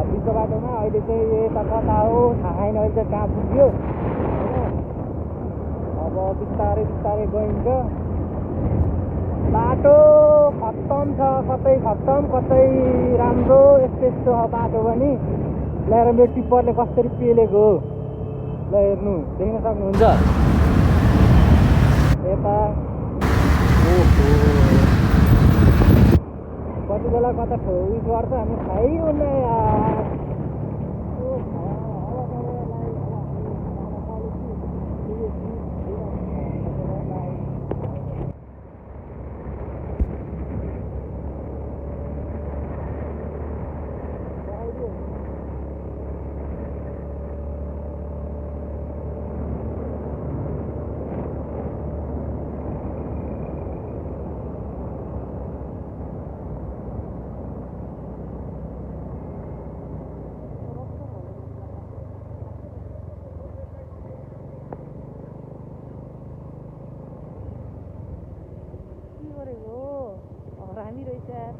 26 बाटोमा अहिले चाहिँ यता कता हो थाहा छैन। अहिले चाहिँ कहाँ पुग्यो होइन। अब बिस्तारै बिस्तारै गइन्छ। बाटो खत्तम छ, कतै खत्तम कतै राम्रो। यस्तो बाटो पनि ल्याएर मेरो टिप्परले कसरी पेलेको हो ल हेर्नु, देख्न सक्नुहुन्छ यता। ओहो कति बेला कता उयो गर्छ हामी थाहै हुन्न यार। हरामी रहेछ यार।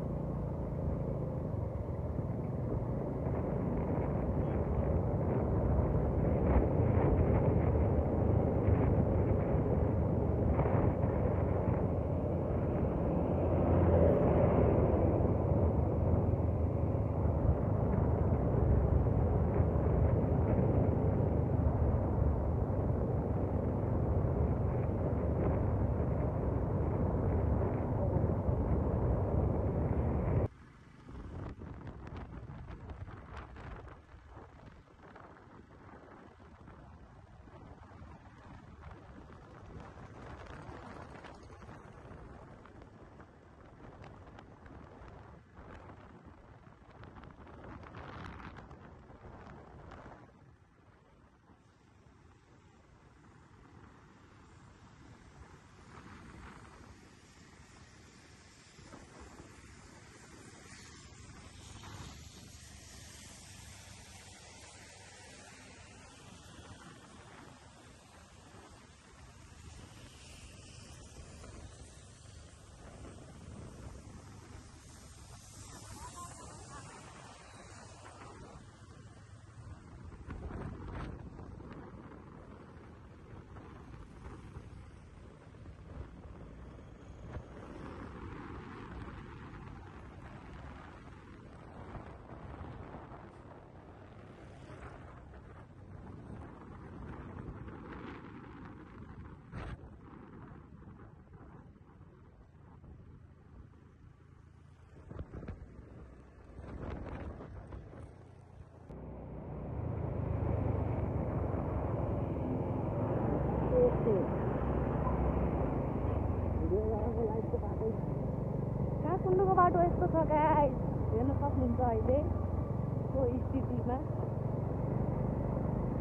काठमाडौँको बाटो यस्तो छ गाइस, हेर्न सक्नुहुन्छ अहिलेको स्थितिमा।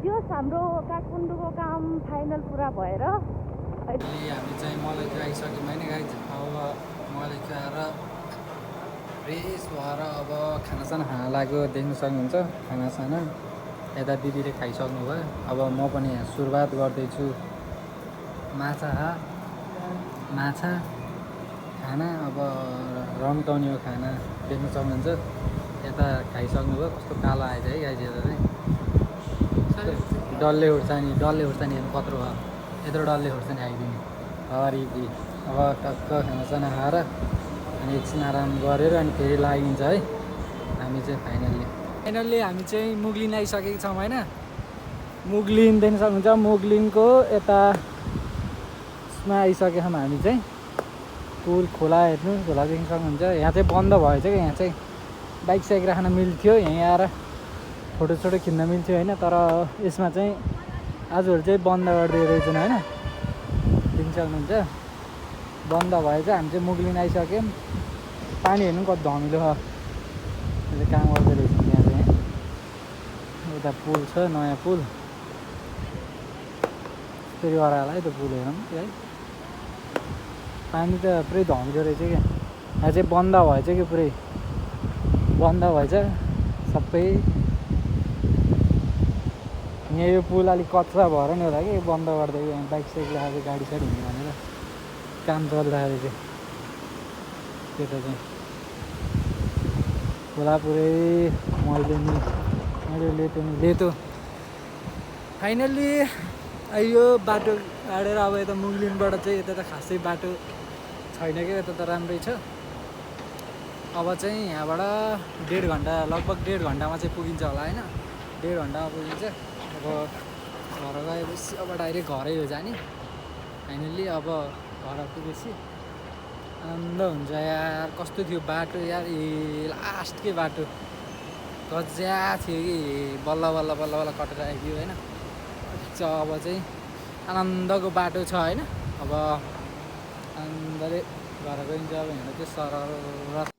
त्यो हाम्रो काठमाडौँको काम फाइनल पुरा भएर हामी चाहिँ मलैखा आइसक्यौँ होइन गाइस। अब मलैखा आएर फ्रेस भएर अब खानासाना खान लाग्यो, देख्न सक्नुहुन्छ खानासाना। यता दिदीले खाइसक्नु भयो, अब म पनि यहाँ सुरुवात गर्दैछु। माछा खाना, अब रमटाउनीको खाना देख्न सक्नुहुन्छ। यता खाइसक्नु भयो, कस्तो कालो आएछ है गाइस। यता चाहिँ डल्ले खुर्सानी हेर्नु कत्रो भयो, यत्रो डल्ले खुर्सानी आइदिने हरिकी। अब टक्क खानासाना खाएर अनि एकछिन आराम गरेर अनि फेरि लागिन्छ है हामी चाहिँ। फाइनल्ली हामी चाहिँ मुगलिन आइसकेको छौँ होइन। मुगलिन देख्न सक्नुहुन्छ, मुगलिनको यतामा आइसकेको छौँ हामी चाहिँ। पुल खोला हेर्नु, खोला देख्न सक्नुहुन्छ। यहाँ चाहिँ बन्द भएछ कि, यहाँ चाहिँ बाइक साइक राख्न मिल्थ्यो, यहीँ आएर फोटो खिच्न मिल्थ्यो होइन। तर यसमा चाहिँ आजभोलि चाहिँ बन्द गरिदिएको रहेछन् होइन, देख्न सक्नुहुन्छ। बन्द भएछ। हामी चाहिँ मुगलिन आइसक्यौँ। पानी हेर्नु कति धमिलो छ, अहिले काम गर्दो रहेछ त्यहाँ चाहिँ। यता पुल छ, नयाँ पुल फेरि गराएर है त्यो पुल हेरौँ है। पानी त पुरै धमिलो रहेछ क्या। यहाँ चाहिँ बन्द भएछ कि, पुरै बन्द भएछ सबै। यहाँ यो पुल अलिक कच्चा भएर नि होला कि बन्द गरिदिएको। यहाँ बाइक साइक राखेको गाडी साडी हिँड्ने भनेर काम चलिरहेको रहेछ त्यता चाहिँ। खोला पुरै मैले लेतो फाइनल्ली यो बाटो गाडेर अब यता मुगलिनबाट चाहिँ यता त खासै बाटो छैन क्या, यता त राम्रै छ। अब चाहिँ यहाँबाट 1.5 घन्टा लगभग 1.5 घन्टामा चाहिँ पुगिन्छ होला होइन, 1.5 घन्टामा पुगिन्छ। अब घर गएपछि अब डाइरेक्ट घरै हो जाने फाइनल्ली। अब घर पुगेपछि आनन्द हुन्छ यार। कस्तो थियो बाटो यार, लास्टकै बाटो गज्या थियो कि बल्ल बल्ल बल्ल बल्ल कटेर आइयो होइन। अब चाहिँ आनन्दको बाटो छ होइन। अब आनन्दले घर गइन्छ अब हिँड्दा चाहिँ सरर